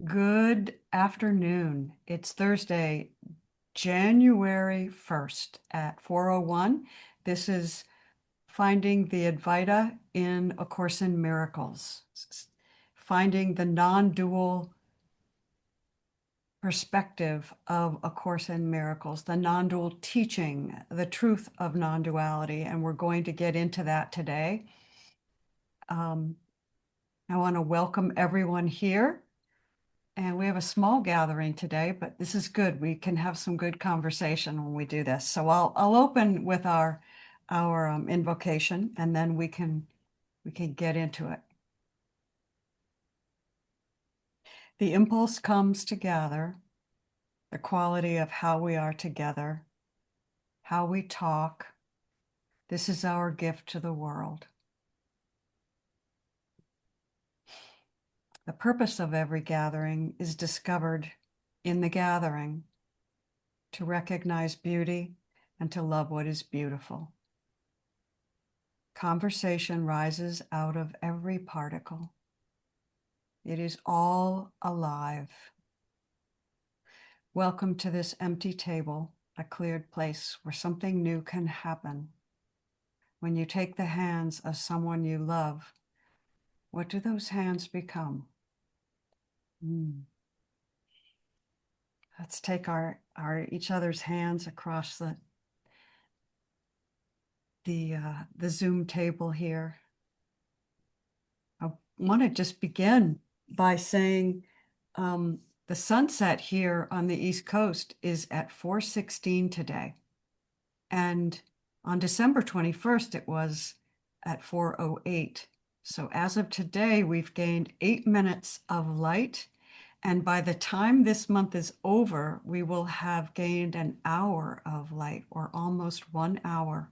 Good afternoon. It's Thursday, January 1st at 4:01. This is Finding the Advaita in A Course in Miracles, finding the non-dual perspective of A Course in Miracles, the non-dual teaching, the truth of non-duality, and we're going to get into that today. I want to welcome everyone here. And we have a small gathering today, but this is good. We can have some good conversation when we do this. So I'll open with our invocation, and then we can get into it. The impulse comes to gather, the quality of how we are together, how we talk. This is our gift to the world. The purpose of every gathering is discovered in the gathering, to recognize beauty and to love what is beautiful. Conversation rises out of every particle. It is all alive. Welcome to this empty table, a cleared place where something new can happen. When you take the hands of someone you love, what do those hands become? Let's take our each other's hands across the Zoom table here. I want to just begin by saying the sunset here on the East Coast is at 4:16 today. And on December 21st, it was at 4:08. So as of today, we've gained 8 minutes of light. And by the time this month is over, we will have gained an hour of light, or almost 1 hour.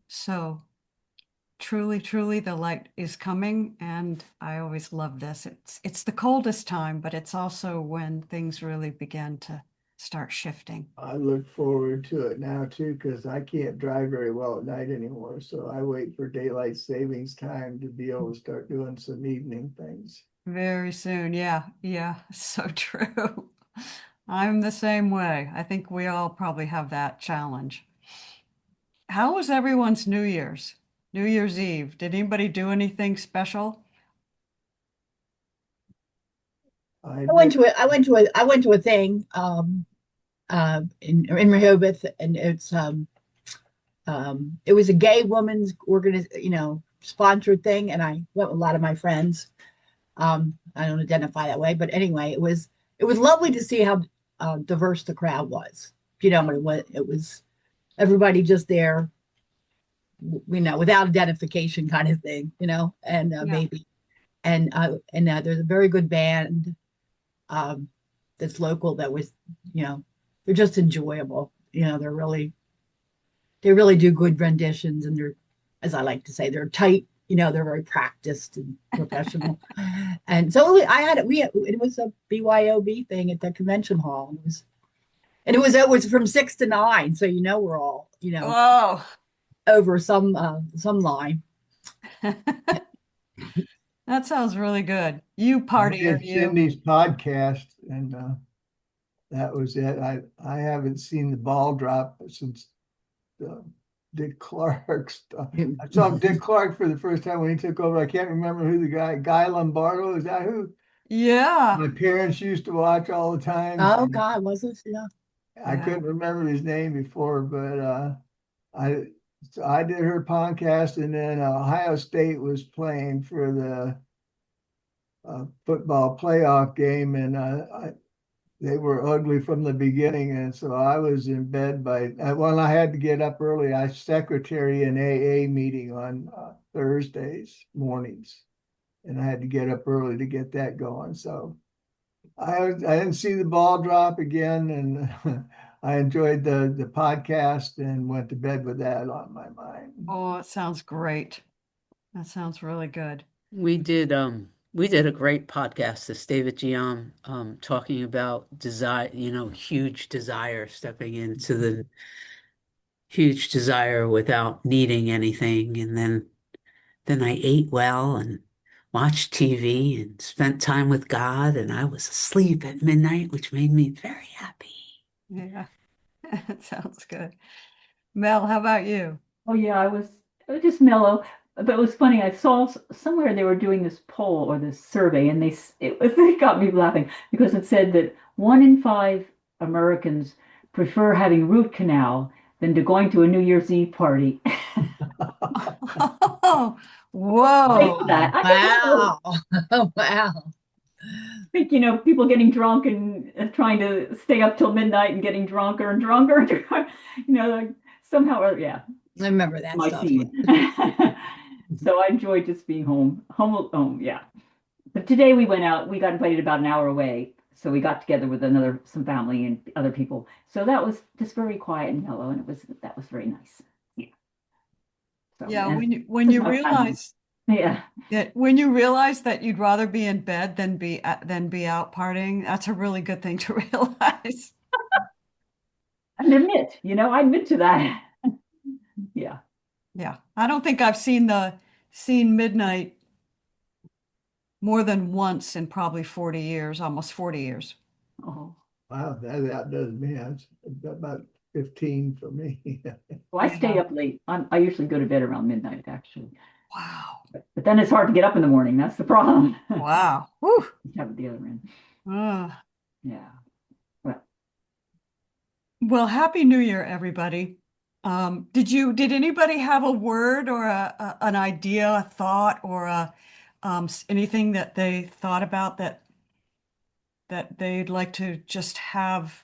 So truly, truly, the light is coming, and I always love this. It's the coldest time, but it's also when things really begin to start shifting. I look forward to it now too, because I can't drive very well at night anymore. So I wait for daylight savings time to be able to start doing some evening things. Very soon. Yeah, so true. I'm the same way. I think we all probably have that challenge. How was everyone's New Year's? New Year's Eve. Did anybody do anything special? I I went did. to a I went to a I went to a thing in Rehoboth, and it was a gay woman's sponsored thing, and I went with a lot of my friends. I don't identify that way, but anyway, it was lovely to see how diverse the crowd was. It was everybody just there, without identification kind of thing, and Yeah. maybe and there's a very good band um, that's local that was, they're just enjoyable. They really do good renditions, and they're, as I like to say, they're tight. They're very practiced and professional. And so it was a BYOB thing at the convention hall. And it was from 6 to 9. So, we're all, Whoa. over some line. That sounds really good. You I partier, did you. Cindy's podcast, and that was it. I haven't seen the ball drop since the Dick Clark stuff. I saw Dick Clark for the first time when he took over. I can't remember who the Guy Lombardo, is that who? Yeah. My parents used to watch all the time. Oh God, was it? Yeah. I Yeah. couldn't remember his name before, but I so I did her podcast, and then Ohio State was playing for the football playoff game, and they were ugly from the beginning, and so I was in bed well, I had to get up early. I secretary an AA meeting on Thursdays mornings, and I had to get up early to get that going. So I didn't see the ball drop again, and I enjoyed the podcast and went to bed with that on my mind. Oh, it sounds great. That sounds really good. We did a great podcast, this David Gian, talking about desire, huge desire, stepping into the huge desire without needing anything. And then I ate well and watched TV and spent time with God, and I was asleep at midnight, which made me very happy. Yeah, that sounds good. Mel, how about you? Oh yeah, I was just mellow. But it was funny. I saw somewhere they were doing this poll or this survey, and it got me laughing because it said that 1 in 5 Americans prefer having root canal than to going to a New Year's Eve party. Oh, Wait whoa. for that. I think, Wow. Wow. people getting drunk and trying to stay up till midnight and getting drunker and drunker, like somehow, yeah, I remember that my stuff. scene. So I enjoyed just being home, yeah. But today we went out. We got invited about an hour away, so we got together with some family and other people. So that was just very quiet and mellow, and that was very nice. Yeah. So Yeah, and when just you my family. Yeah. when you realize that you'd rather be in bed than be out partying, that's a really good thing to realize. I admit to that. Yeah. Yeah, I don't think I've seen midnight more than once in probably 40 years, almost 40 years. Oh. Wow, that does me. That's about 15 for me. Well, I stay Yeah. up late. I usually go to bed around midnight, actually. Wow. But then it's hard to get up in the morning. That's the problem. Wow. Whew. Have it the other end. Uh, Yeah. Well, well, Happy New Year, everybody. Did anybody have a word or an idea, a thought, or anything that they thought about that they'd like to just have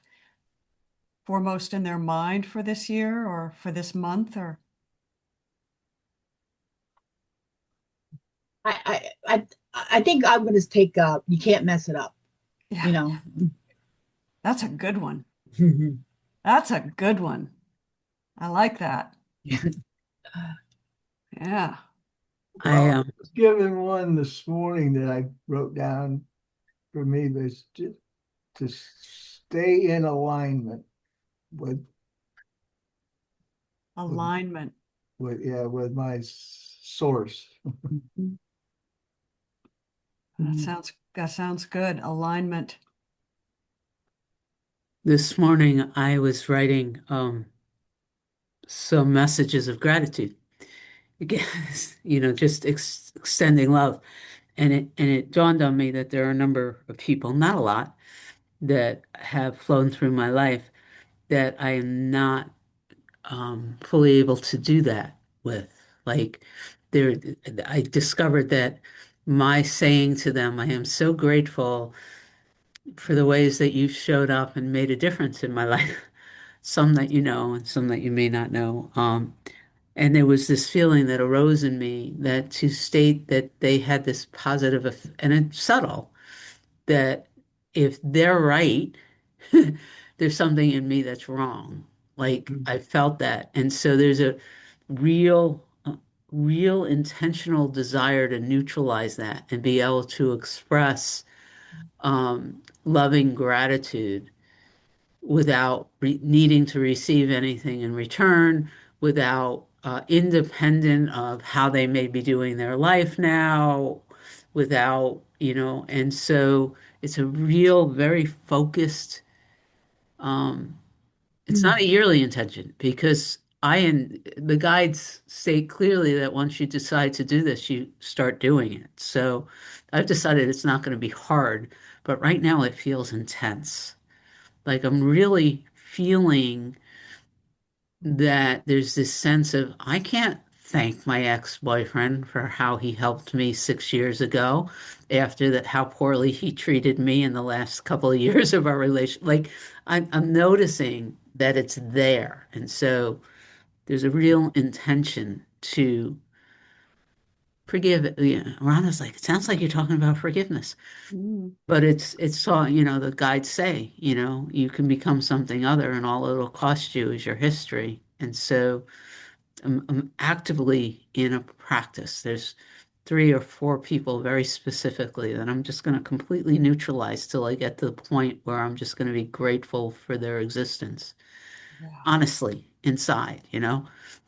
foremost in their mind for this year or for this month or I think I'm going to take you can't mess it up, yeah, you know. that's a good one. That's a good one. I like that. Yeah. Well, I I was given one this morning that I wrote down for me was to stay in alignment with Alignment. with my source. That sounds good. Alignment. This morning I was writing some messages of gratitude. Again, just extending love. And it dawned on me that there are a number of people, not a lot, that have flown through my life that I am not fully able to do that with. Like there, I discovered that my saying to them, I am so grateful for the ways that you showed up and made a difference in my life. Some that you know and some that you may not know. And there was this feeling that arose in me that to state that they had this positive, and it's subtle, that if they're right, there's something in me that's wrong. Like I felt that. And so there's a real, real intentional desire to neutralize that and be able to express loving gratitude without needing to receive anything in return, without independent of how they may be doing their life now, and so it's a real, very focused, it's not a yearly intention because and the guides say clearly that once you decide to do this, you start doing it. So I've decided it's not going to be hard, but right now it feels intense. Like I'm really feeling that there's this sense of I can't thank my ex-boyfriend for how he helped me 6 years ago after that, how poorly he treated me in the last couple of years of our relation. Like I'm noticing that it's there. And so there's a real intention to forgive. Rhonda's like, it sounds like you're talking about forgiveness. Mm. But it's all, the guides say, you can become something other and all it'll cost you is your history. And so I'm actively in a practice. There's 3 or 4 people very specifically that I'm just going to completely neutralize till I get to the point where I'm just going to be grateful for their existence, Yeah. honestly, inside. And Yeah.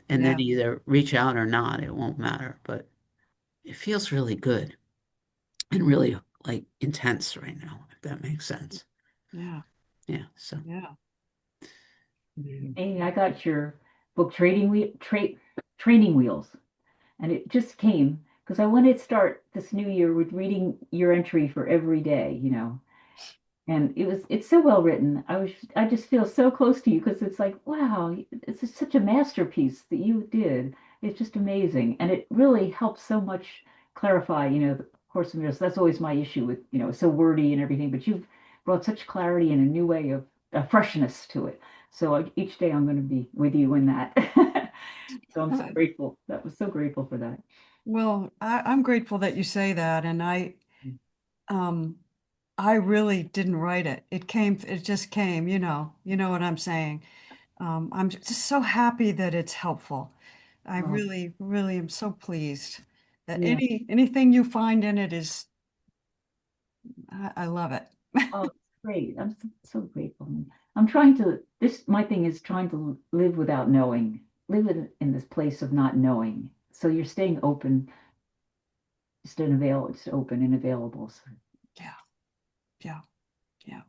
then either reach out or not, it won't matter. But it feels really good. and really like intense right now, if that makes sense. Yeah. Yeah. So Yeah. Amy, I got your book Training Wheels, and it just came because I wanted to start this new year with reading your entry for every day, and it's so well written. I just feel so close to you because it's like, wow, it's just such a masterpiece that you did. It's just amazing, and it really helps so much clarify, the Course in Miracles. That's always my issue with, it's so wordy and everything, but you've brought such clarity and a new way of a freshness to it. So each day I'm going to be with you in that. So I'm so grateful. That was so grateful for that. Well, I'm grateful that you say that, and um, I really didn't write it. It just came, you know what I'm saying. I'm just so happy that it's helpful. I Oh, really, really am so pleased that yeah. anything you find in it is, I love it. Oh, it's great. I'm so grateful. I'm trying to, my thing is trying to live without knowing, live in this place of not knowing. So you're staying open, just open and available. So, Yeah, yeah, yeah.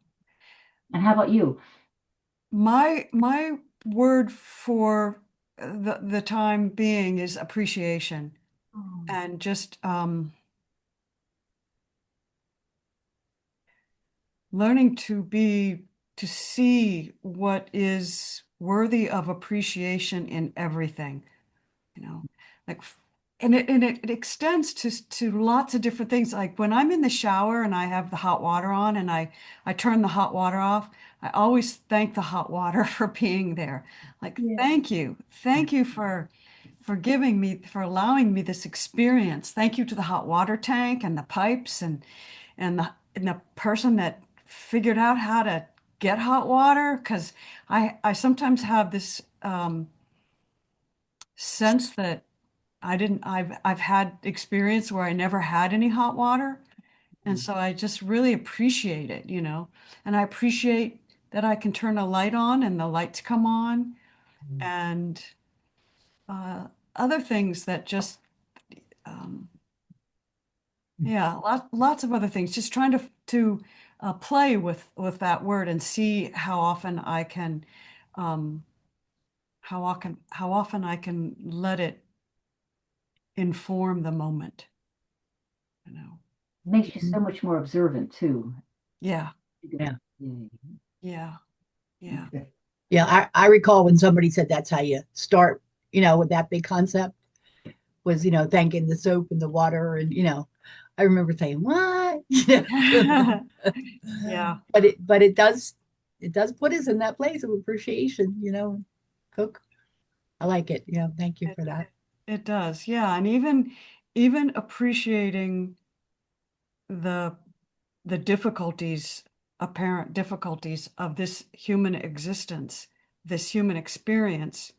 and how about you? My word for the time being is appreciation Oh, and just learning to see what is worthy of appreciation in everything, you know, like and it extends to lots of different things. Like when I'm in the shower and I have the hot water on and I turn the hot water off, I always thank the hot water for being there. Like, yeah. thank you for giving me, for allowing me this experience. Thank you to the hot water tank and the pipes and the person that figured out how to get hot water. Because I sometimes have this sense that I've had experience where I never had any hot water. And so I just really appreciate it, and I appreciate that I can turn a light on and the lights come on and uh, other things that just, um, yeah, lots of other things, just trying to play with that word and see um, how often I can let it inform the moment, you know. It makes you so much more observant too. Yeah, Yeah. Yeah. yeah, yeah. Yeah, I recall when somebody said that's how you start, with that big concept was, thanking the soap and the water. And, I remember saying, what? Yeah, But it does put us in that place of appreciation, cook. I like it. Thank you it, for that. it does. Yeah, and even appreciating the the difficulties, apparent difficulties of this human existence, this human experience,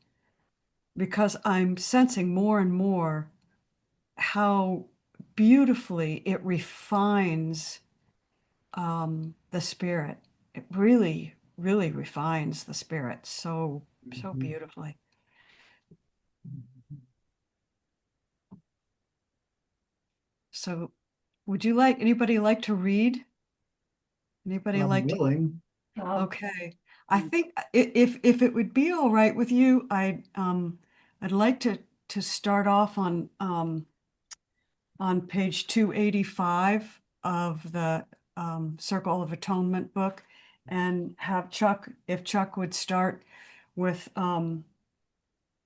because I'm sensing more and more how beautifully it refines the spirit. It really, really refines the spirit so beautifully. So, would you like anybody like to read? Anybody I'm like to? willing. Okay. I think if it would be all right with you, I'd like to start off on page 285 of the Circle of Atonement book and have Chuck, if Chuck would start with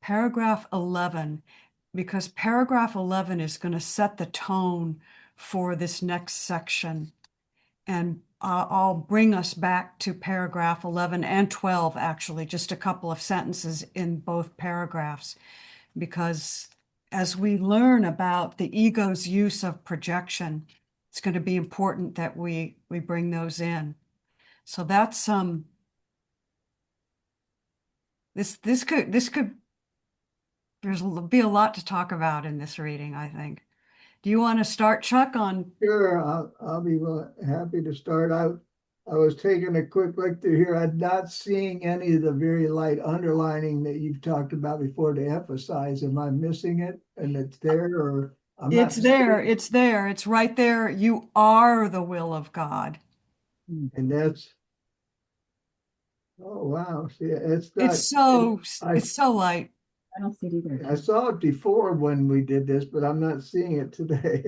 paragraph 11, because paragraph 11 is going to set the tone for this next section. And I'll bring us back to paragraph 11 and 12, actually, just a couple of sentences in both paragraphs, because as we learn about the ego's use of projection, it's going to be important that we bring those in. So that's this could there's be a lot to talk about in this reading, I think. Do you want to start, Chuck, on? Sure, I'll be happy to start out. I was taking a quick look through here. I'm not seeing any of the very light underlining that you've talked about before to emphasize. Am I missing it? And it's there, or I'm not It's there. seeing- It's there. It's right there. You are the will of God. And that's, oh, wow. See, it's not, I, It's so light. I don't see it either. I saw it before when we did this, but I'm not seeing it today.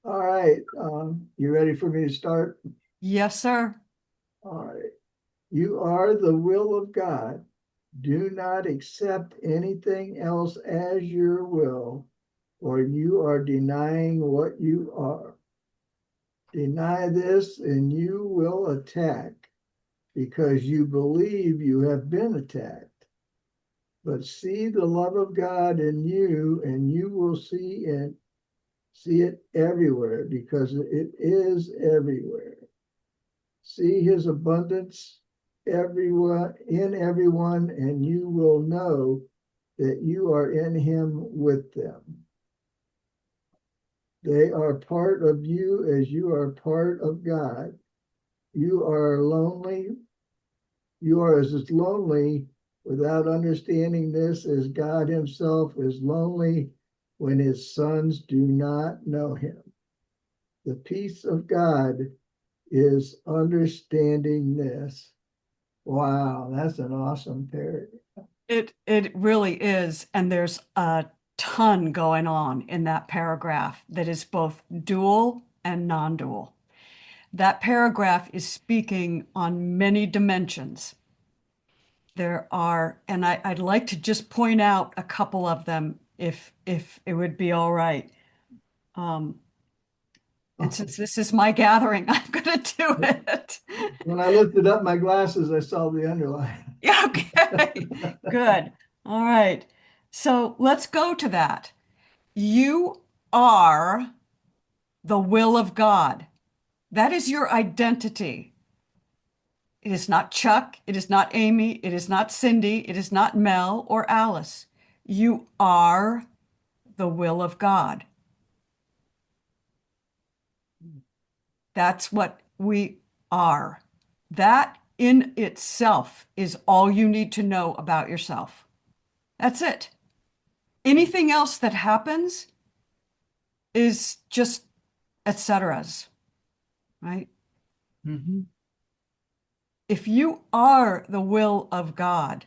All right. You ready for me to start? Yes, sir. All right. You are the will of God. Do not accept anything else as your will, or you are denying what you are. Deny this and you will attack because you believe you have been attacked. But see the love of God in you, and you will see it everywhere because it is everywhere. See his abundance everyone in everyone, and you will know that you are in him with them. They are part of you as you are part of God. You are lonely. You are as lonely without understanding this as God himself is lonely when his sons do not know him. The peace of God is understanding this. Wow, that's an awesome paragraph. It really is. And there's a ton going on in that paragraph that is both dual and non-dual. That paragraph is speaking on many dimensions. There are, and I'd like to just point out a couple of them if it would be all right. And since this is my gathering, I'm going to do it. When I lifted up my glasses, I saw the underline. Yeah, okay, good. All right. So let's go to that. You are the will of God. That is your identity. It is not Chuck. It is not Amy. It is not Cindy. It is not Mel or Alice. You are the will of God. That's what we are. That in itself is all you need to know about yourself. That's it. Anything else that happens is just et ceteras, right? Mhm. If you are the will of God,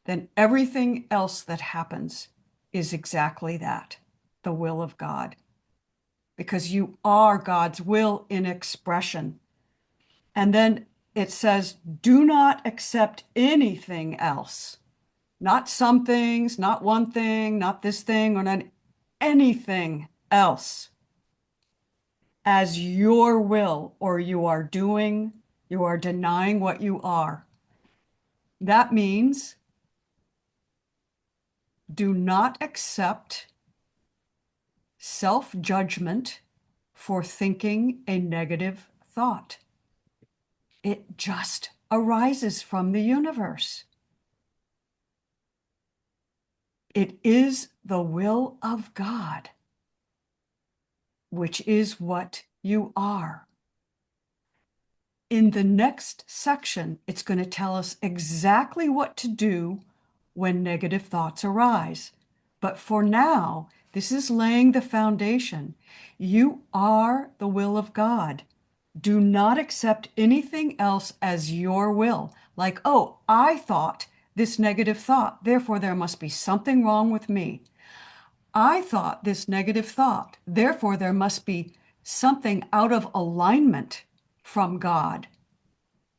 then everything else that happens is exactly that, the will of God, because you are God's will in expression. And then it says, do not accept anything else, not some things, not one thing, not this thing, or not anything else as your will, or you are denying what you are. That means do not accept self-judgment for thinking a negative thought. It just arises from the universe. It is the will of God, which is what you are. In the next section, it's going to tell us exactly what to do when negative thoughts arise. But for now, this is laying the foundation. You are the will of God. Do not accept anything else as your will. Like, oh, I thought this negative thought, therefore there must be something wrong with me. I thought this negative thought, therefore there must be something out of alignment from God.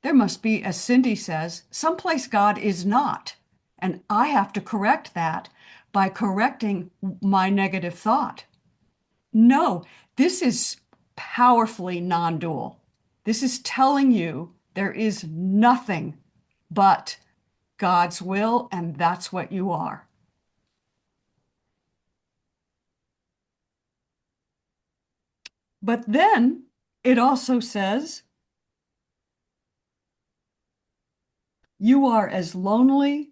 There must be, as Cindy says, someplace God is not. And I have to correct that by correcting my negative thought. No, this is powerfully non-dual. This is telling you there is nothing but God's will, and that's what you are. But then it also says, you are as lonely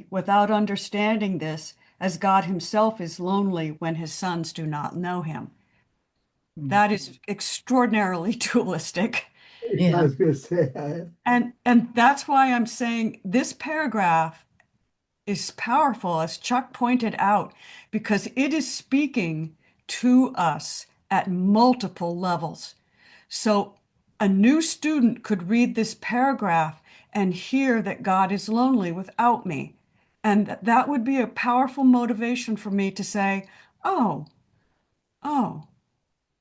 without understanding this as God himself is lonely when his sons do not know him. That is extraordinarily dualistic. I Yeah. was going to say, And that's why I'm saying this paragraph is powerful, as Chuck pointed out, because it is speaking to us at multiple levels. So a new student could read this paragraph and hear that God is lonely without me. And that would be a powerful motivation for me to say, oh, oh,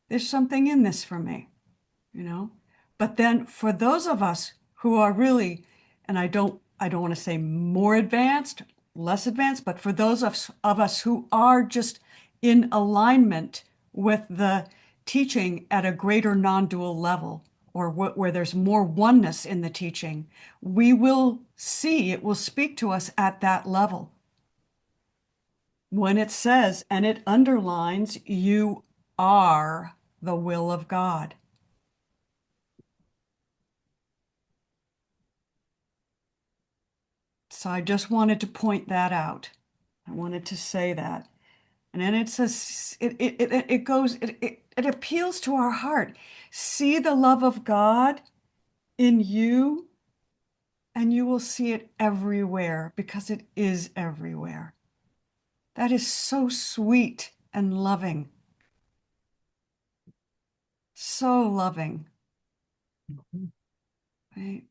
there's something in this for me, you know? But then for those of us who are really, and I don't want to say more advanced, less advanced, but for those of us who are just in alignment with the teaching at a greater non-dual level, or where there's more oneness in the teaching, we will see, it will speak to us at that level. When it says, and it underlines, you are the will of God. So I just wanted to point that out. I wanted to say that. And then it says, it appeals to our heart. See the love of God in you, and you will see it everywhere, because it is everywhere. That is so sweet and loving. So loving. Right?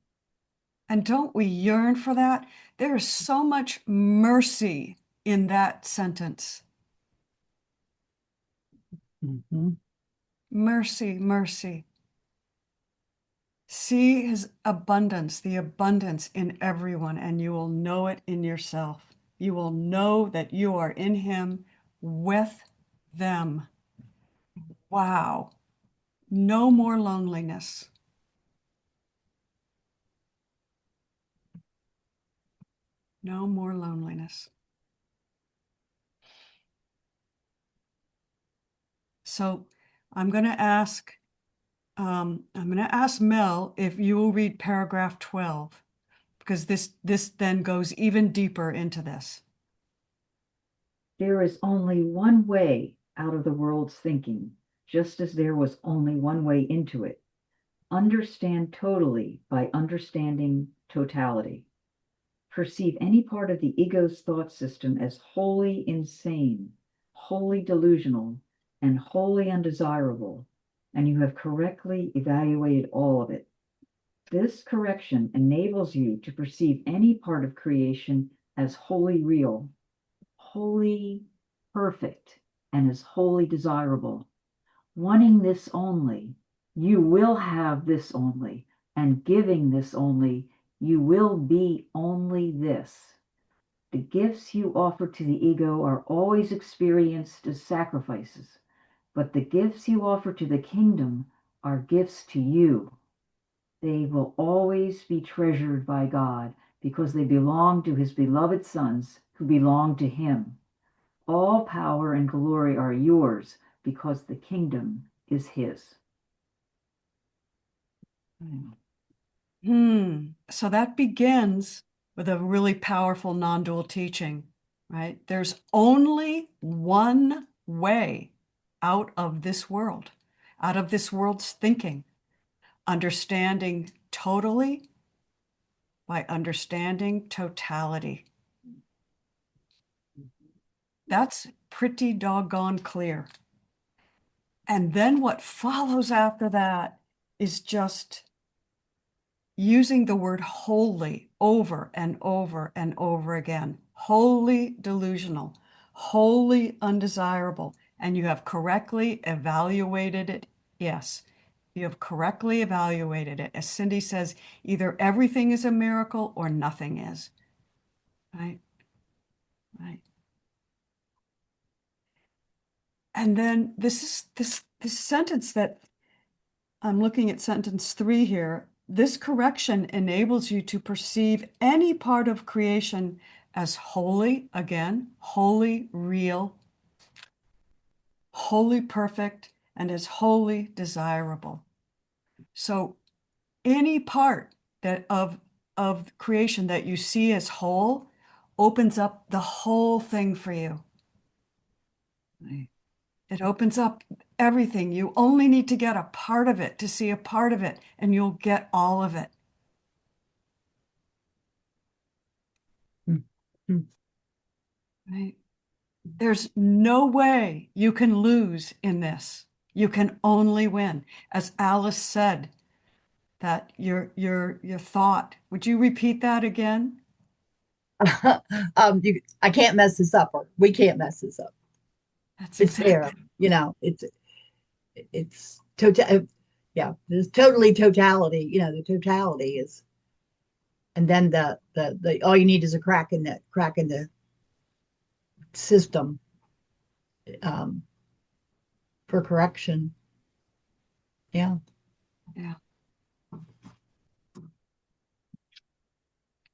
And don't we yearn for that? There is so much mercy in that sentence. Mercy, mercy. See his abundance, the abundance in everyone, and you will know it in yourself. You will know that you are in him with them. Wow. No more loneliness. No more loneliness. So I'm going to ask Mel if you will read paragraph 12, because this then goes even deeper into this. There is only one way out of the world's thinking, just as there was only one way into it. Understand totally by understanding totality. Perceive any part of the ego's thought system as wholly insane, wholly delusional, and wholly undesirable, and you have correctly evaluated all of it. This correction enables you to perceive any part of creation as wholly real, wholly perfect, and as wholly desirable. Wanting this only, you will have this only, and giving this only, you will be only this. The gifts you offer to the ego are always experienced as sacrifices, but the gifts you offer to the kingdom are gifts to you. They will always be treasured by God because they belong to his beloved sons who belong to him. All power and glory are yours because the kingdom is his. So that begins with a really powerful non-dual teaching, right? There's only one way out of this world, out of this world's thinking, understanding totally by understanding totality. That's pretty doggone clear. And then what follows after that is just using the word wholly over and over and over again. Wholly delusional, wholly undesirable. And you have correctly evaluated it. Yes, you have correctly evaluated it. As Cindy says, either everything is a miracle or nothing is. Right? Right. And then this sentence that I'm looking at, sentence 3 here. This correction enables you to perceive any part of creation as wholly, again, wholly real, wholly perfect, and as wholly desirable. So any part of creation that you see as whole opens up the whole thing for you. Right. It opens up everything. You only need to get a part of it to see a part of it, and you'll get all of it. Right. There's no way you can lose in this. You can only win. As Alice said, that your thought. Would you repeat that again? I can't mess this up, or we can't mess this up. That's It's there, exactly. it's total. Yeah, there's totally totality. The totality is, and then the all you need is a crack in the system, um, for correction. Yeah. Yeah.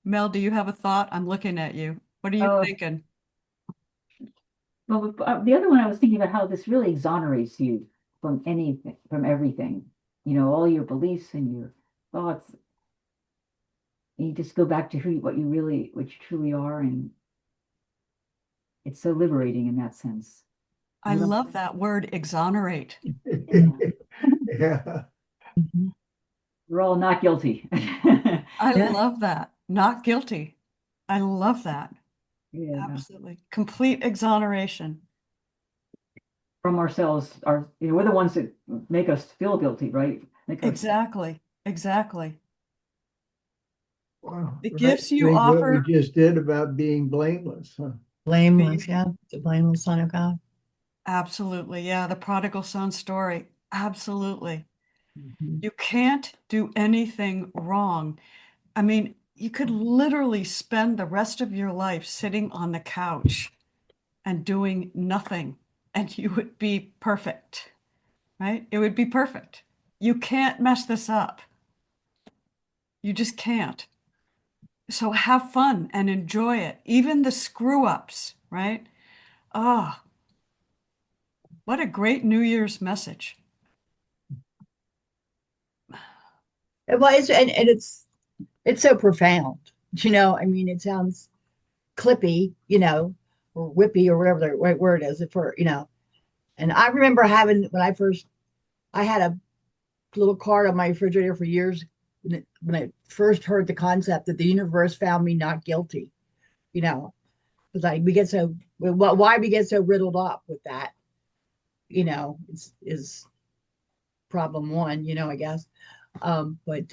Mel, do you have a thought? I'm looking at you. What are you Oh, thinking? well, the other one I was thinking about how this really exonerates you from anything, from everything. All your beliefs and your thoughts. And you just go back to what you truly are, and it's so liberating in that sense. I You don't, love that word, exonerate. yeah, Yeah. Mhm. we're all not guilty. I Yeah. love that. Not guilty. I love that. Yeah, Absolutely. Complete exoneration. from ourselves, we're the ones that make us feel guilty, right? Make us, Exactly. Exactly. Wow. The Right. gifts you Think what we offer. just did about being blameless, huh? Blameless, yeah, the blameless Son of God. Absolutely. Yeah. The prodigal son story. Absolutely. Mhm. You can't do anything wrong. I mean, you could literally spend the rest of your life sitting on the couch and doing nothing, and you would be perfect, right? It would be perfect. You can't mess this up. You just can't. So have fun and enjoy it, even the screw ups, right? Ah, what a great New Year's message. Well, and it's so profound. I mean, it sounds clippy, or whippy, or whatever the right word is for. And I remember having when I had a little card on my refrigerator for years when I first heard the concept that the universe found me not guilty. You know, it's like why we get so riddled up with that. Is problem one. I guess. But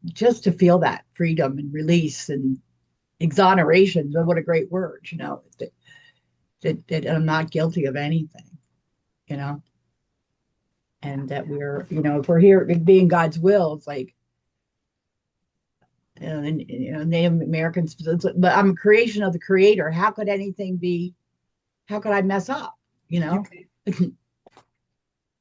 just to feel that freedom and release and exoneration, what a great word. That I'm not guilty of anything. You know. And that if we're here being God's will, it's like, Native Americans, but I'm a creation of the Creator. How could anything be? How could I mess up? You You know. can't,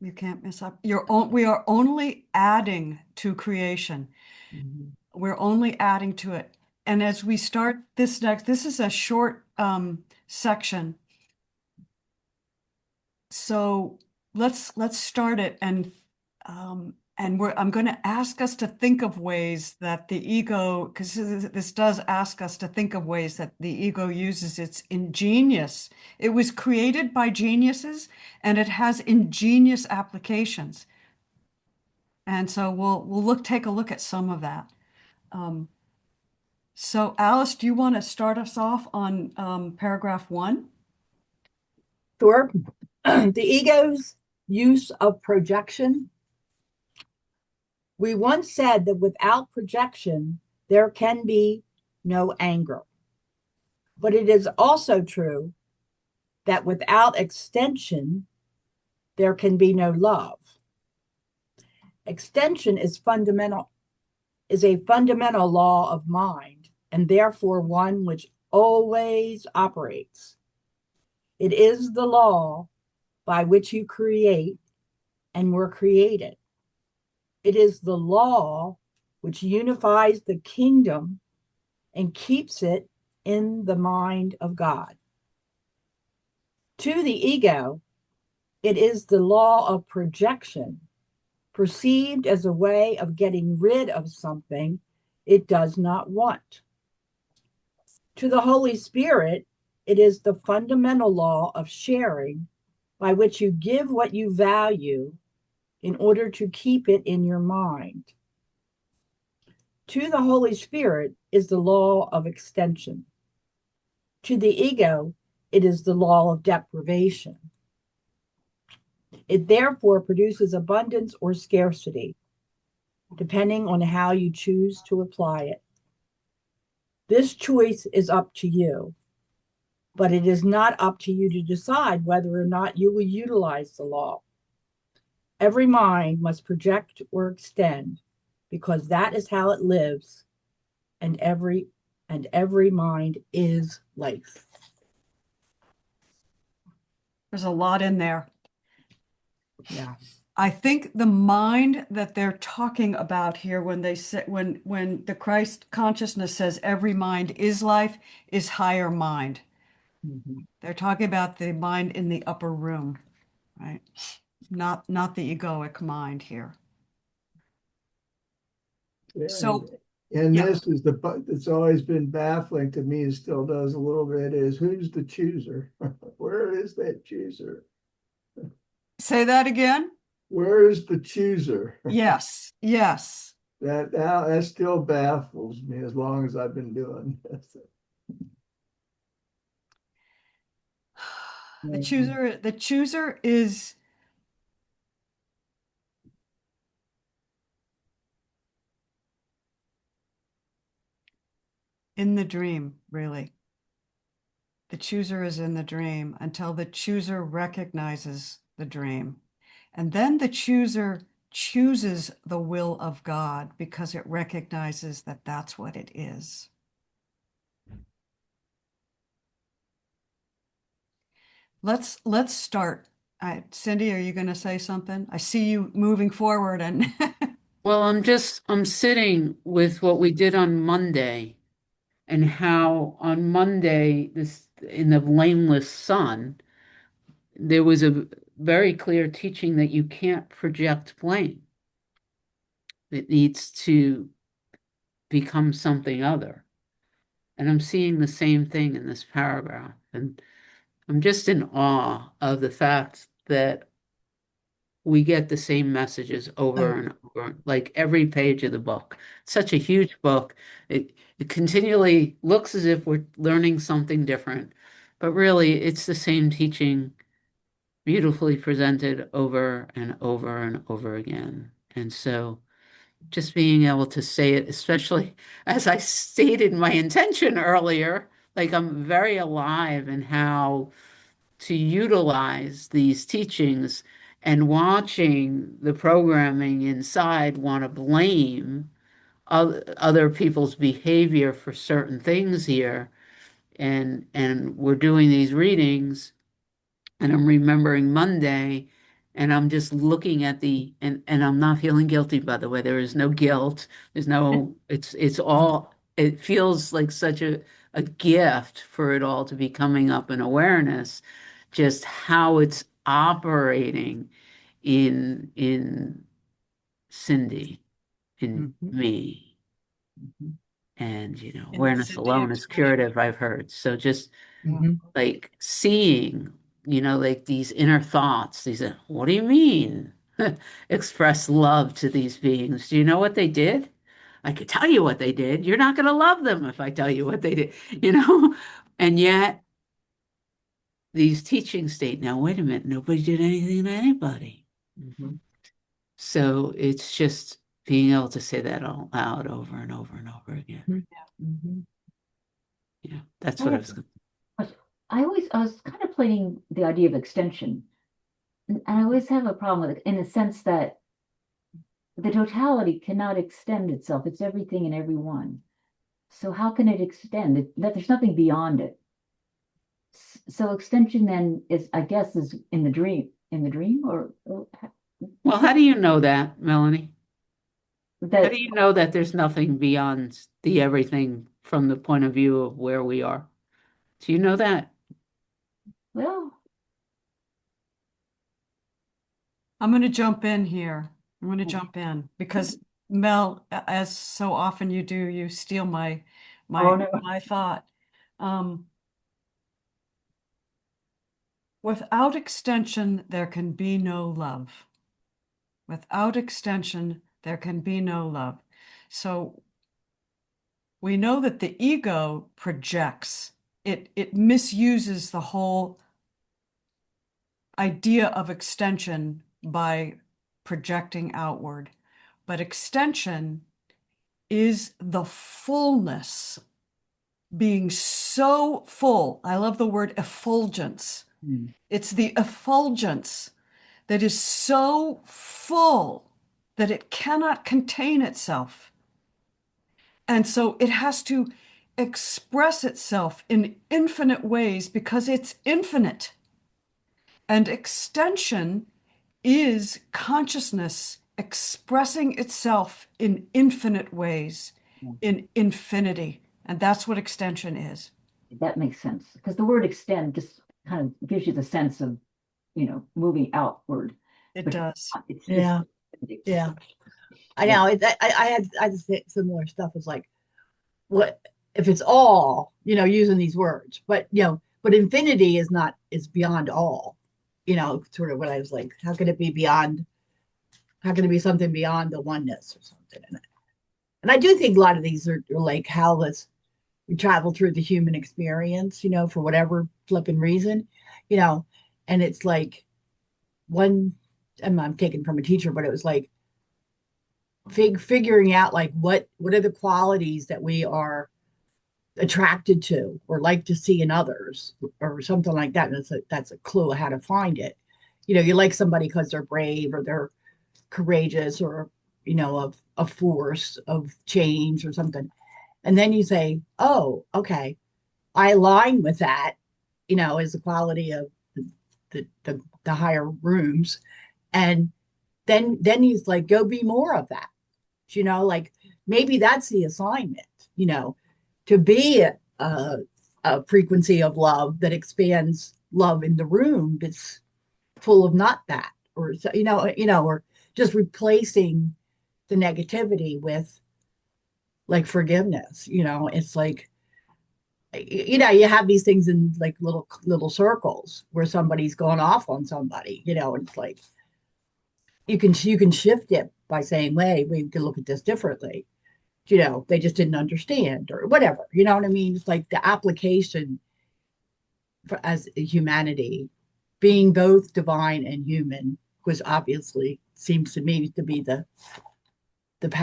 you can't mess up. We are only adding to creation. Mhm. We're only adding to it. And as we start this is a short section. So let's start it, and I'm going to ask us to think of ways that the ego, because this does ask us to think of ways that the ego uses its ingenious. It was created by geniuses, and it has ingenious applications. And so we'll take a look at some of that. Um, so Alice, do you want to start us off on paragraph 1? Sure. The ego's use of projection. We once said that without projection, there can be no anger. But it is also true that without extension, there can be no love. Extension is a fundamental law of mind, and therefore one which always operates. It is the law by which you create and were created. It is the law which unifies the kingdom and keeps it in the mind of God. To the ego, it is the law of projection, perceived as a way of getting rid of something it does not want. To the Holy Spirit, it is the fundamental law of sharing by which you give what you value in order to keep it in your mind. To the Holy Spirit is the law of extension. To the ego, it is the law of deprivation. It therefore produces abundance or scarcity, depending on how you choose to apply it. This choice is up to you, but it is not up to you to decide whether or not you will utilize the law. Every mind must project or extend, because that is how it lives, and every mind is life. There's a lot in there. Yeah. I think the mind that they're talking about here when they say when the Christ consciousness says every mind is life is higher mind. Mm-hmm. They're talking about the mind in the upper room, right? Not the egoic mind here. Yeah, So and yeah. this is it's always been baffling to me, and still does a little bit, is who's the chooser? Where is that chooser? Say that again. Where is the chooser? Yes, yes. That still baffles me as long as I've been doing this. The chooser is in the dream, really. The chooser is in the dream until the chooser recognizes the dream. And then the chooser chooses the will of God because it recognizes that that's what it is. Let's start. Cindy, are you going to say something? I see you moving forward and Well, I'm sitting with what we did on Monday and how on Monday, this in the blameless son, there was a very clear teaching that you can't project blame. It needs to become something other. And I'm seeing the same thing in this paragraph. And I'm just in awe of the fact that we get the same messages over and over, like every page of the book. Such a huge book. It continually looks as if we're learning something different, but really it's the same teaching beautifully presented over and over and over again. And so just being able to say it, especially as I stated my intention earlier, like I'm very alive in how to utilize these teachings and watching the programming inside want to blame other people's behavior for certain things here. And we're doing these readings and I'm remembering Monday and I'm just looking at and I'm not feeling guilty, by the way. There is no guilt. There's no, it's all, it feels like such a gift for it all to be coming up in awareness, just how it's operating in Cindy, in Mhm. me. Mhm. And, And awareness Cindy alone is expression. curative, I've heard. So just Mhm. like seeing, like these inner thoughts, what do you mean? Express love to these beings. Do you know what they did? I could tell you what they did. You're not going to love them if I tell you what they did, And yet these teachings state, now, wait a minute, nobody did anything to anybody. Mhm. So it's just being able to say that all out over and over and over again. Mhm. Yeah, that's I what I have was going I was kind of playing the idea of extension, and I always have a problem with it in the sense that the totality cannot extend itself. It's everything and everyone. So how can it extend? That there's nothing beyond it. So extension then is, I guess, is in the dream. In the dream, or Well, how do you know that, Melanie? How do that you know that there's nothing beyond the everything from the point of view of where we are? Do you know that? well, I'm going to jump in here. I'm going to jump in because Mel, as so often you do, you steal my oh no, my thought. Um, Without extension, there can be no love. Without extension, there can be no love. So we know that the ego projects it misuses the whole idea of extension by projecting outward. But extension is the fullness, being so full. I love the word effulgence. Mm. It's the effulgence that is so full that it cannot contain itself. And so it has to express itself in infinite ways because it's infinite. And extension is consciousness expressing itself in infinite ways, in infinity. And that's what extension is. That makes sense because the word extend just kind of gives you the sense of, moving outward. It But does. it's Yeah. Yeah. I know. I had to say similar stuff. It's like, what if it's all, using these words, but but infinity is beyond all, sort of what I was like, how can it be beyond, how can it be something beyond the oneness or something? And I do think a lot of these are like how we travel through the human experience, for whatever flipping reason, you know, and it's like one, and I'm taken from a teacher, but it was like figuring out like what are the qualities that we are attracted to or like to see in others or something like that. And that's a clue of how to find it. You like somebody because they're brave or they're courageous or, of a force of change or something. And then you say, oh, okay, I align with that, as the quality of the higher rooms. And then he's like, go be more of that. Like maybe that's the assignment, to be a frequency of love that expands love in the room that's full of not that, or or just replacing the negativity with like forgiveness. It's like you have these things in like little circles where somebody's going off on somebody, and it's like you can shift it by saying, "Hey, we can look at this differently." They just didn't understand or whatever. You know what I mean? It's like the application as humanity, being both divine and human, was obviously seems to me to be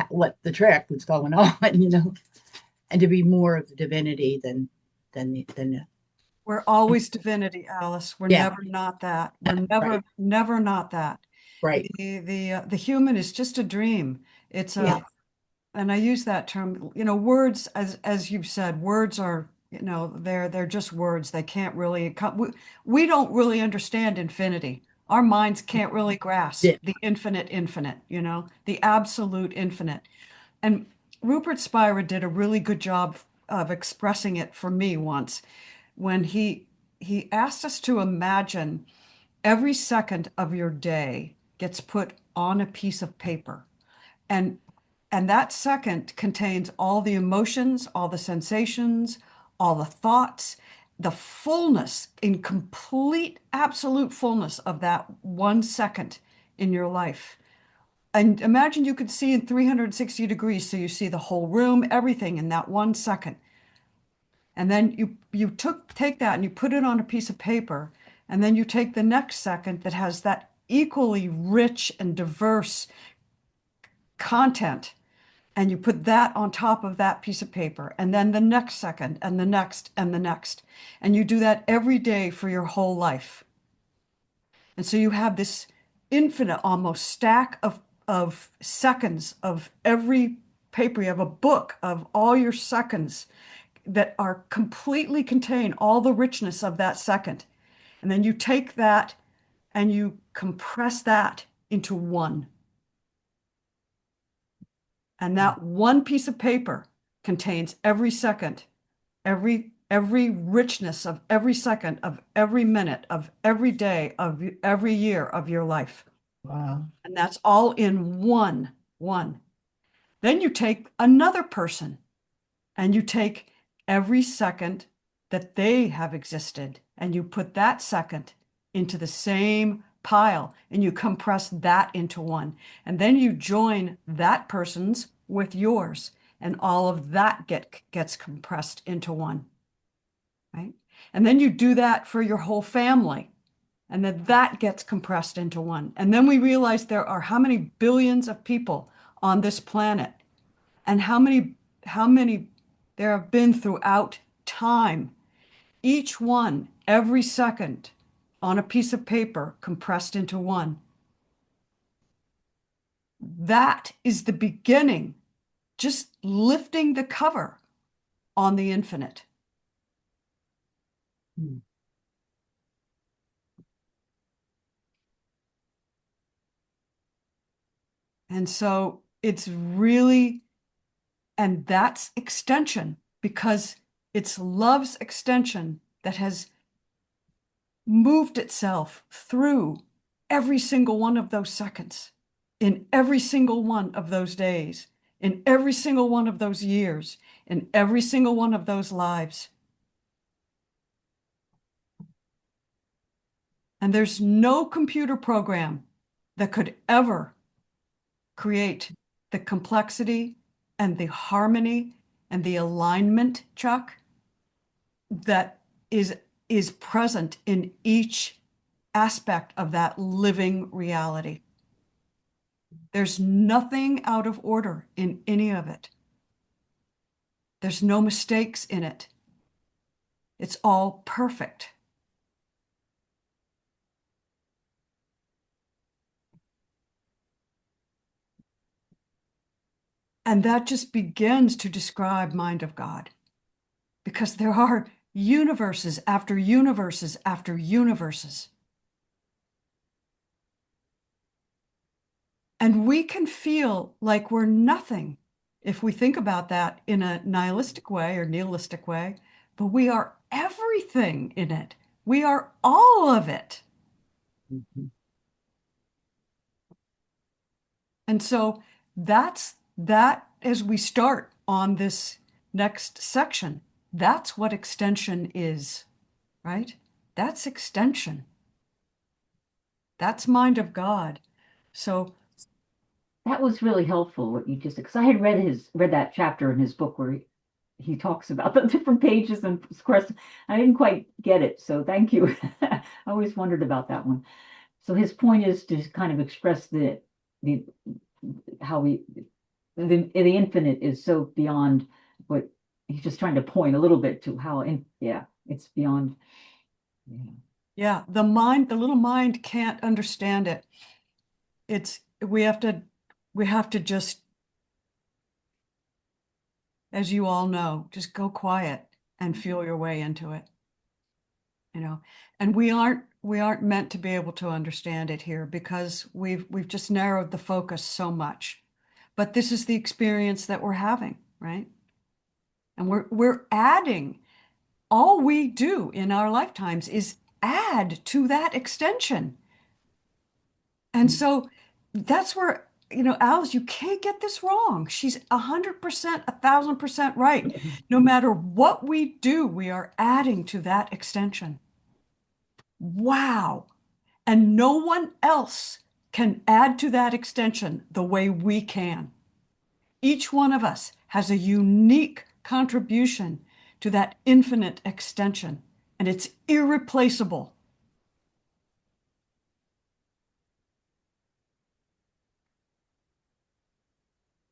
what the trick was going on, and to be more of the divinity than We're always divinity, Alice. We're yeah, never not that. We're right, never not that. right, The human is just a dream. It's yeah, and I use that term, words, as you've said, words are, they're just words. They can't really we don't really understand infinity. Our minds can't really grasp yeah, the infinite, the absolute infinite. And Rupert Spira did a really good job of expressing it for me once when he asked us to imagine every second of your day gets put on a piece of paper. And and that second contains all the emotions, all the sensations, all the thoughts, the fullness, in complete, absolute fullness of that 1 second in your life. And imagine you could see in 360 degrees, so you see the whole room, everything in that 1 second. And then you take that and you put it on a piece of paper, and then you take the next second that has that equally rich and diverse content, and you put that on top of that piece of paper, and then the next second, and the next, and the next. And you do that every day for your whole life. And so you have this infinite almost stack of seconds of every paper. You have a book of all your seconds that are completely contain all the richness of that second. And then you take that and you compress that into one. And that one piece of paper contains every second, every richness of every second, of every minute, of every day, of every year of your life. Wow. And that's all in one. Then you take another person and you take every second that they have existed and you put that second into the same pile and you compress that into one. And then you join that person's with yours, and all of that gets compressed into one. right? And then you do that for your whole family. And then that gets compressed into one. And then we realize there are how many billions of people on this planet, and how many there have been throughout time. Each one, every second, on a piece of paper, compressed into one. That is the beginning, just lifting the cover on the infinite. Hmm. And so it's really, and that's extension, because it's love's extension that has moved itself through every single one of those seconds, in every single one of those days, in every single one of those years, in every single one of those lives. And there's no computer program that could ever create the complexity and the harmony and the alignment, Chuck, that is present in each aspect of that living reality. There's nothing out of order in any of it. There's no mistakes in it. It's all perfect. And that just begins to describe Mind of God, because there are universes after universes after universes. And we can feel like we're nothing if we think about that in a nihilistic way or nihilistic way, but we are everything in it. We are all of it. Mhm. And so that as we start on this next section, that's what extension is, right? That's extension. That's Mind of God. So That was really helpful what you just, because I had read that chapter in his book where he talks about the different pages, and of course I didn't quite get it. So thank you. I always wondered about that one. So his point is to kind of express the how the infinite is so beyond what he's just trying to point a little bit to how it's beyond. Yeah. yeah, the little mind can't understand it. It's we have to just, as you all know, just go quiet and feel your way into it, you know. And we aren't meant to be able to understand it here, because we've just narrowed the focus so much. But this is the experience that we're having, right? And we're adding. All we do in our lifetimes is add to that extension. And so that's where, Alice, you can't get this wrong. She's 100%, 1,000% right. No matter what we do, we are adding to that extension. Wow. And no one else can add to that extension the way we can. Each one of us has a unique contribution to that infinite extension, and it's irreplaceable.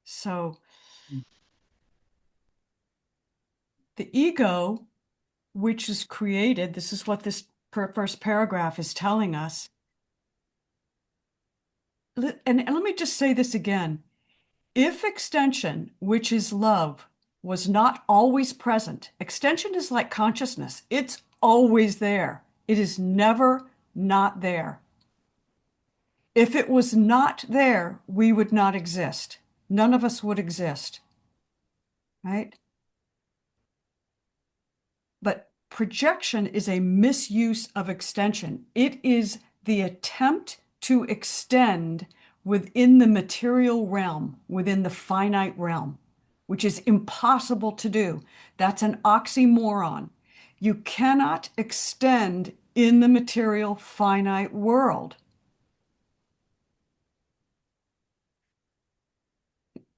So the ego, which is created, this is what this first paragraph is telling us. And let me just say this again. If extension, which is love, was not always present, extension is like consciousness. It's always there. It is never not there. If it was not there, we would not exist. None of us would exist, right? But projection is a misuse of extension. It is the attempt to extend within the material realm, within the finite realm, which is impossible to do. That's an oxymoron. You cannot extend in the material finite world.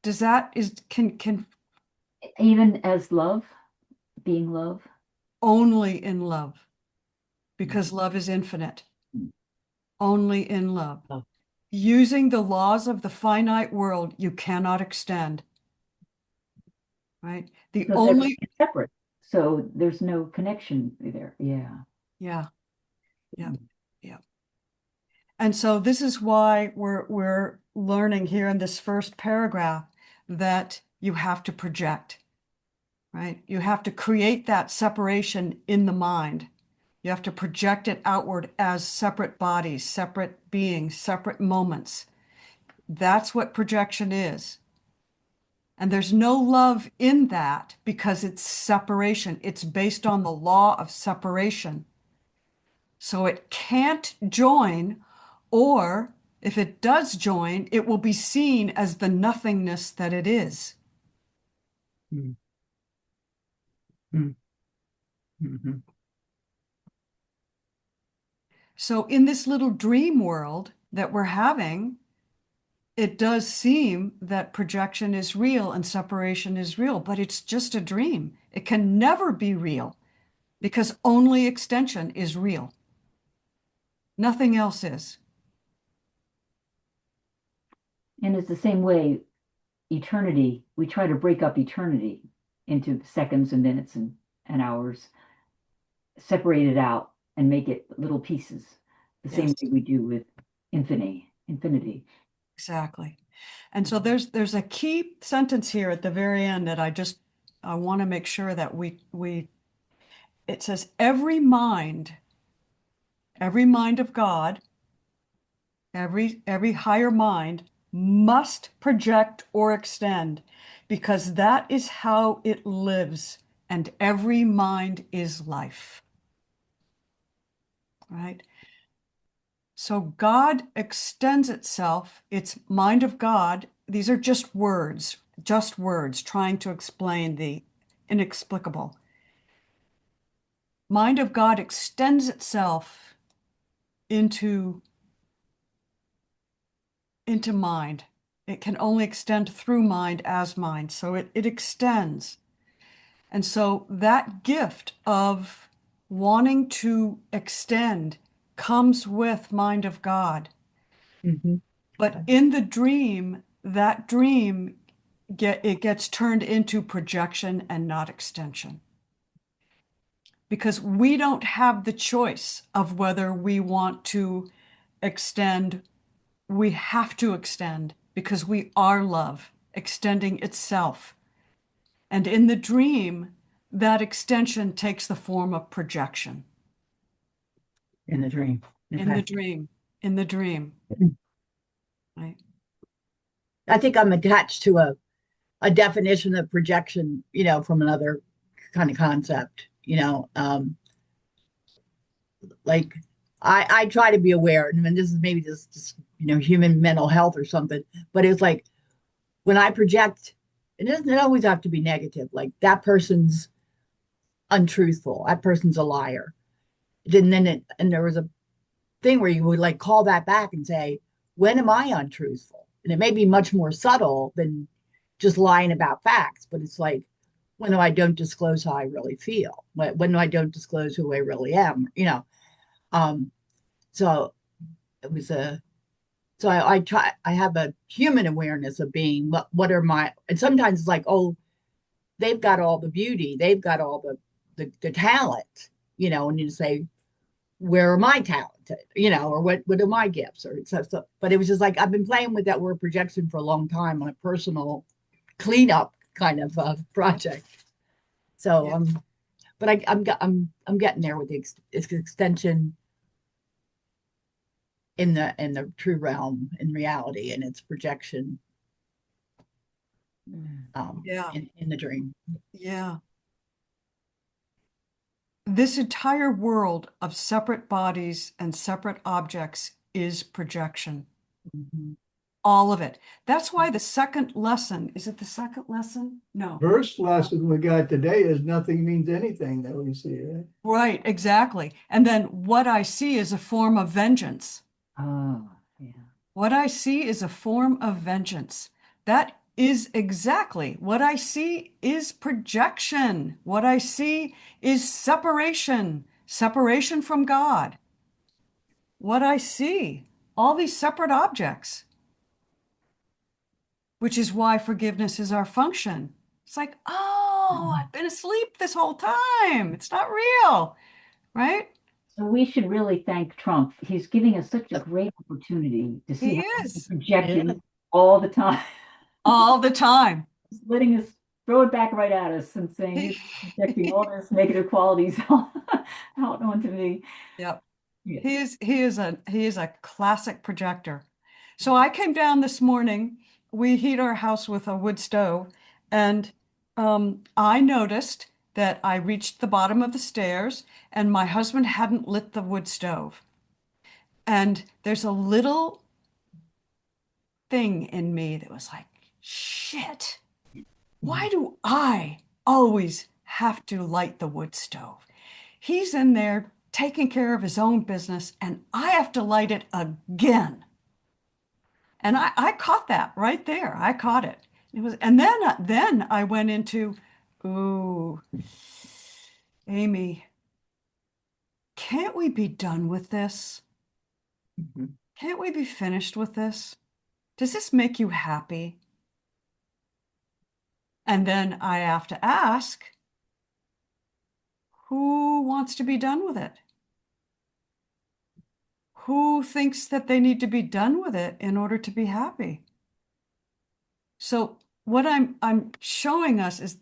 Does that is can Even as love, being love. only in love, because love is infinite. Only in love. Love. Using the laws of the finite world, you cannot extend. Right? The Because only, everything is separate. So there's no connection there. Yeah. yeah, yeah, yeah. And so this is why we're learning here in this first paragraph that you have to project, right? You have to create that separation in the mind. You have to project it outward as separate bodies, separate beings, separate moments. That's what projection is. And there's no love in that because it's separation. It's based on the law of separation. So it can't join, or if it does join, it will be seen as the nothingness that it is. Mm. Mm. Mhm. So in this little dream world that we're having, it does seem that projection is real and separation is real, but it's just a dream. It can never be real because only extension is real. Nothing else is. And it's the same way eternity, we try to break up eternity into seconds and minutes and hours, separate it out and make it little pieces, the same Yes. way we do with infinity. Exactly. And so there's a key sentence here at the very end that I want to make sure that it says every mind of God, every higher mind must project or extend because that is how it lives, and every mind is life. Right? So God extends itself, it's mind of God. These are just words trying to explain the inexplicable. Mind of God extends itself into mind. It can only extend through mind as mind. So it extends. And so that gift of wanting to extend comes with mind of God. Mhm. But in the dream, that dream gets turned into projection and not extension. Because we don't have the choice of whether we want to extend. We have to extend because we are love, extending itself. And in the dream, that extension takes the form of projection. In the dream. In the Okay. dream, in the dream, right? I think I'm attached to a definition of projection, from another kind of concept, like I try to be aware, and I mean, this is maybe just human mental health or something, but it's like when I project, it doesn't always have to be negative. Like that person's untruthful, that person's a liar. And there was a thing where you would like call that back and say, when am I untruthful? And it may be much more subtle than just lying about facts, but it's like, when I don't disclose how I really feel, when I don't disclose who I really am. Um, so it was so I try, I have a human awareness of being, what are my, and sometimes it's like, oh, they've got all the beauty, they've got all the talent, and you say, where am I talented, or what are my gifts or stuff. So, but it was just like, I've been playing with that word projection for a long time on a personal cleanup kind of project. So, Yeah. but I'm getting there with the extension in the true realm in reality, and its projection Yeah, in the dream. yeah. This entire world of separate bodies and separate objects is projection. Mhm. All of it. That's why the second lesson, is it the second lesson? No. First lesson we got today is nothing means anything that we see, right? Right, exactly. And then what I see is a form of vengeance. Oh, yeah. What I see is a form of vengeance. That is exactly what I see is projection. What I see is separation, separation from God. What I see, all these separate objects, which is why forgiveness is our function. It's like, oh, I've been asleep this whole time. It's not real, right? So we should really thank Trump. He's giving us such a great opportunity to see He how we're is projecting all the time. all the time. He's letting us throw it back right at us and saying you're projecting all this negative qualities out onto me. Yep. Yeah. He is a classic projector. So I came down this morning. We heat our house with a wood stove, and I noticed that I reached the bottom of the stairs, and my husband hadn't lit the wood stove. And there's a little thing in me that was like, shit, why do I always have to light the wood stove? He's in there taking care of his own business, and I have to light it again. And I caught that right there. I caught it. It was, and then I went into, ooh, Amy, can't we be done with this? Mhm. Can't we be finished with this? Does this make you happy? And then I have to ask, who wants to be done with it? Who thinks that they need to be done with it in order to be happy? So what I'm showing us is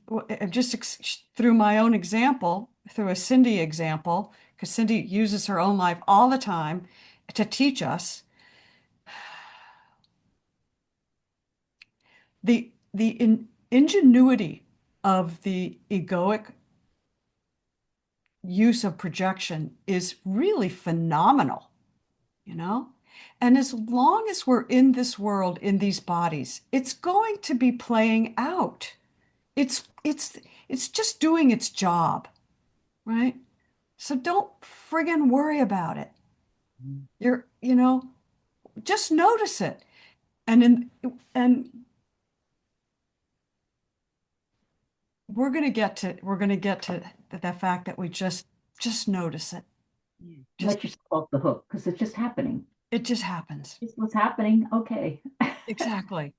through my own example, through a Cindy example, because Cindy uses her own life all the time to teach us the ingenuity of the egoic use of projection is really phenomenal, you know? And as long as we're in this world, in these bodies, it's going to be playing out. It's just doing its job, right? So don't friggin' worry about it. Just notice it. And we're gonna get to the fact that we just notice it. Just Let yourself off the hook because it's just happening. it just happens. It's what's happening. Okay. Exactly.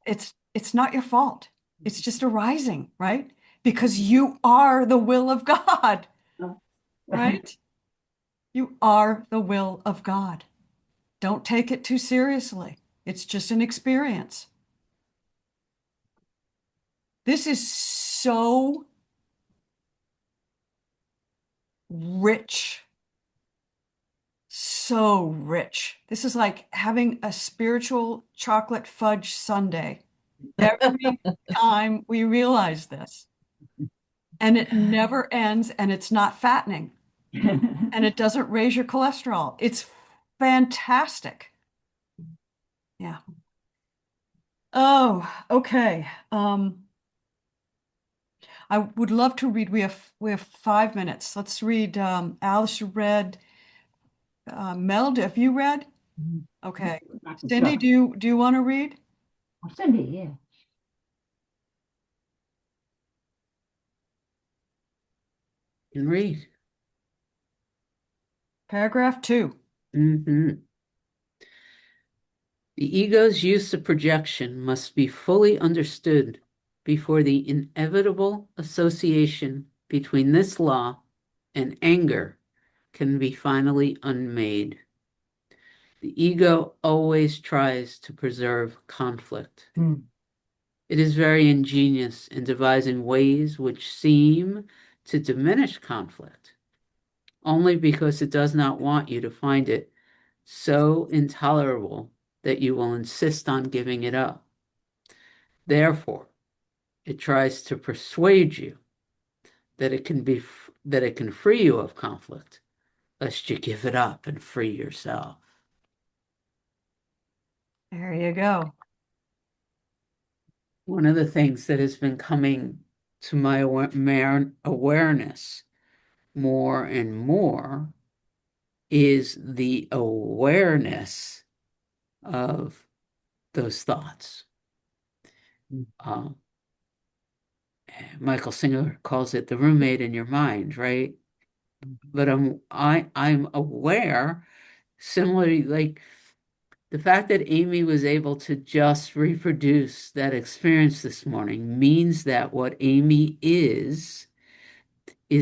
It's not your fault. It's just arising, right? Because you are the will of God, right? You are the will of God. Don't take it too seriously. It's just an experience. This is so rich. So rich. This is like having a spiritual chocolate fudge sundae. Every time we realize this, and it never ends, and it's not fattening, and it doesn't raise your cholesterol. It's fantastic. Yeah. Oh, okay. I would love to read. We have 5 minutes. Let's read. Alice read. Mel, have you read? Okay. Cindy, do you want to read? Cindy, yeah. And read. Paragraph 2. The ego's use of projection must be fully understood before the inevitable association between this law and anger can be finally unmade. The ego always tries to preserve conflict. It is very ingenious in devising ways which seem to diminish conflict, only because it does not want you to find it so intolerable that you will insist on giving it up. Therefore, it tries to persuade you that it can free you of conflict, lest you give it up and free yourself. There you go. One of the things that has been coming to my awareness more and more is the awareness of those thoughts. Uh, Michael Singer calls it the roommate in your mind, right? But I'm aware, similarly, like the fact that Amy was able to just reproduce that experience this morning means that what Amy is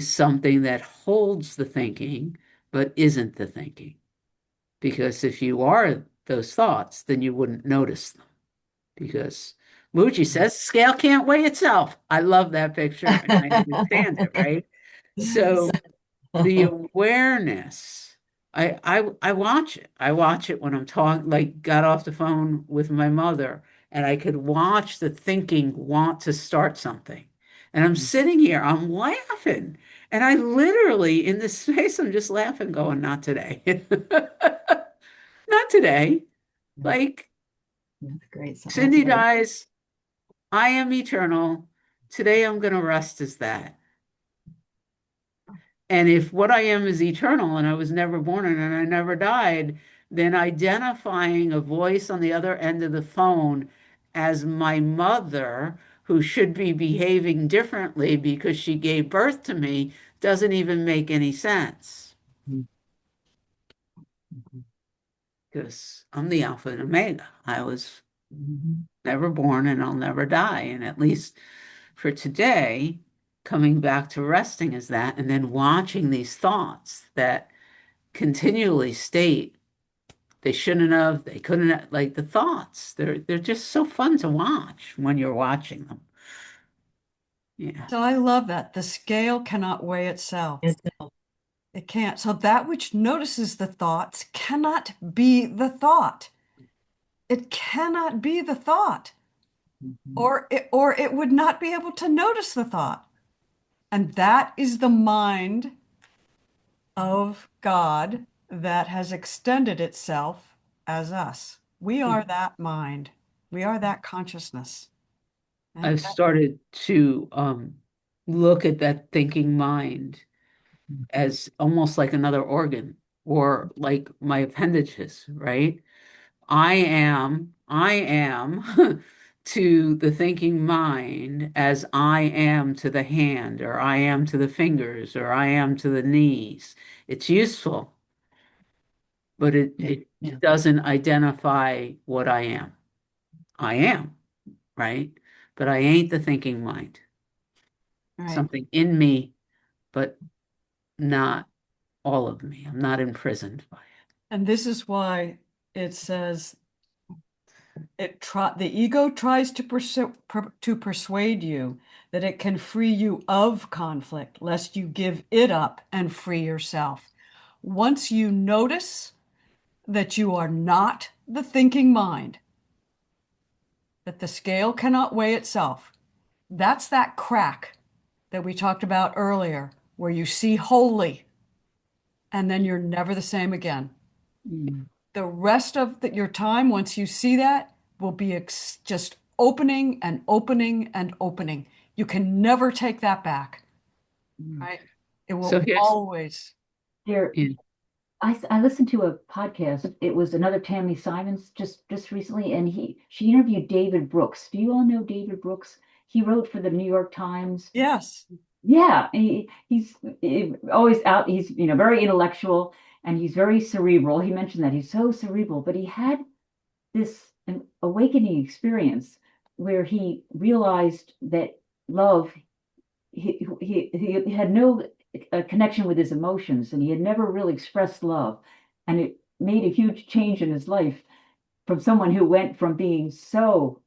something that holds the thinking, but isn't the thinking. Because if you are those thoughts, then you wouldn't notice them. Because Muji says scale can't weigh itself. I love that picture and I understand it, right? So the awareness, I watch it. I watch it when I'm talking, like got off the phone with my mother, and I could watch the thinking want to start something. And I'm sitting here, I'm laughing. And I literally, in this space, I'm just laughing, going, not today. Not today. Like That's great. That's Cindy great. dies, I am eternal. Today I'm going to rest as that. And if what I am is eternal and I was never born and I never died, then identifying a voice on the other end of the phone as my mother, who should be behaving differently because she gave birth to me, doesn't even make any sense. Because I'm the Alpha and Omega. I was never born and I'll never die. And at least for today, coming back to resting is that, and then watching these thoughts that continually state they shouldn't have, they couldn't have, like the thoughts. They're just so fun to watch when you're watching them. Yeah. So I love that. The scale cannot weigh itself. It's- It can't. So that which notices the thoughts cannot be the thought. It cannot be the thought, or it would not be able to notice the thought. And that is the mind of God that has extended itself as us. We are that mind. We are that consciousness. And I've started to look at that thinking mind as almost like another organ or like my appendages, right? I am to the thinking mind as I am to the hand, or I am to the fingers, or I am to the knees. It's useful, but it Yeah. doesn't identify what I am. I am, right? But I ain't the thinking mind. right. Something in me, but not all of me. I'm not imprisoned by it. And this is why it says the ego tries to persuade you that it can free you of conflict, lest you give it up and free yourself. Once you notice that you are not the thinking mind, that the scale cannot weigh itself, that's that crack that we talked about earlier, where you see wholly, and then you're never the same again. The rest of your time, once you see that, will be just opening and opening and opening. You can never take that back, right? It will So here's always. There, in I listened to a podcast. It was another Tammy Simons just recently, and she interviewed David Brooks. Do you all know David Brooks? He wrote for the New York Times. Yes. Yeah, he's always out. He's very intellectual and he's very cerebral. He mentioned that he's so cerebral, but he had this an awakening experience where he realized that love. He had no connection with his emotions, and he had never really expressed love, and it made a huge change in his life from someone who went from being so,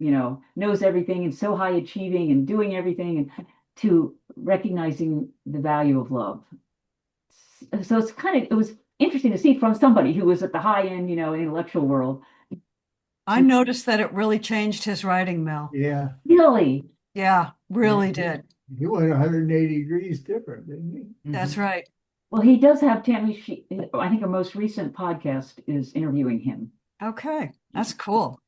knows everything and so high achieving and doing everything and to recognizing the value of love. So it was interesting to see from somebody who was at the high end, intellectual world. I noticed that it really changed his writing, Mel. Yeah, Really, Yeah, really Yeah. did. he went 180 degrees different, didn't he? That's right. well, he does have Tammy. I think her most recent podcast is interviewing him. Okay, that's cool.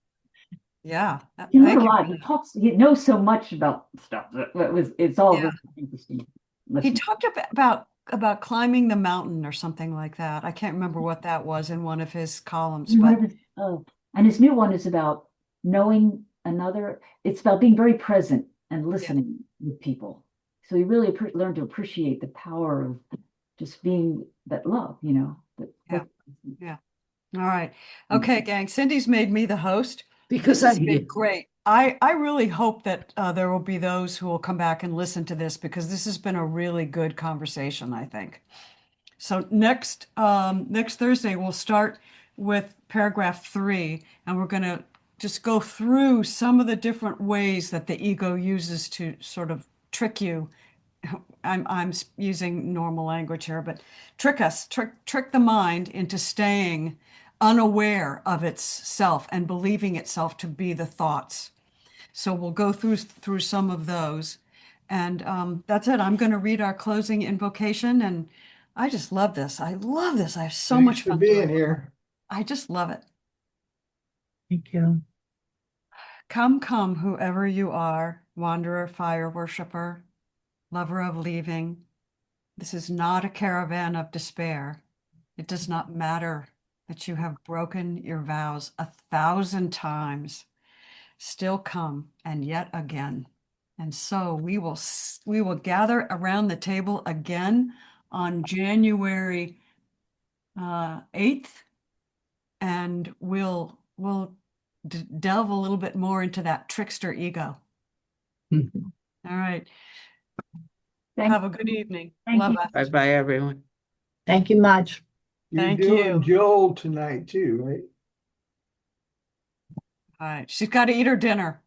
Yeah. He learned Thank a you. lot. He knows so much about stuff. It's all Yeah. really interesting. He Listen. talked about climbing the mountain or something like that. I can't remember what that was in one of his columns, One but of his, and his new one is about knowing it's about being very present and listening with people. So you really learn to appreciate the power of just being that love, Yeah. Yeah. All right. Okay, gang. Cindy's made me the host. Because This has been great. I really hope that there will be those who will come back and listen to this because this has been a really good conversation, I think. So next Thursday, we'll start with paragraph 3, and we're going to just go through some of the different ways that the ego uses to sort of trick you. I'm using normal language here, but trick the mind into staying unaware of itself and believing itself to be the thoughts. So we'll go through some of those, and that's it. I'm going to read our closing invocation, and I just love this. I love this. I have so Thanks much for fun being doing it. here. I just love it. Thank you. Come, come, whoever you are, wanderer, fire worshiper, lover of leaving. This is not a caravan of despair. It does not matter that you have broken your vows 1,000 times. Still come, and yet again. And so we will gather around the table again on January 8th, and we'll delve a little bit more into that trickster ego. All right. Have a good evening. Thank Love you. us. Bye-bye, everyone. Thank you much. You're Thank doing you. Joel tonight too, right? All right. She's got to eat her dinner.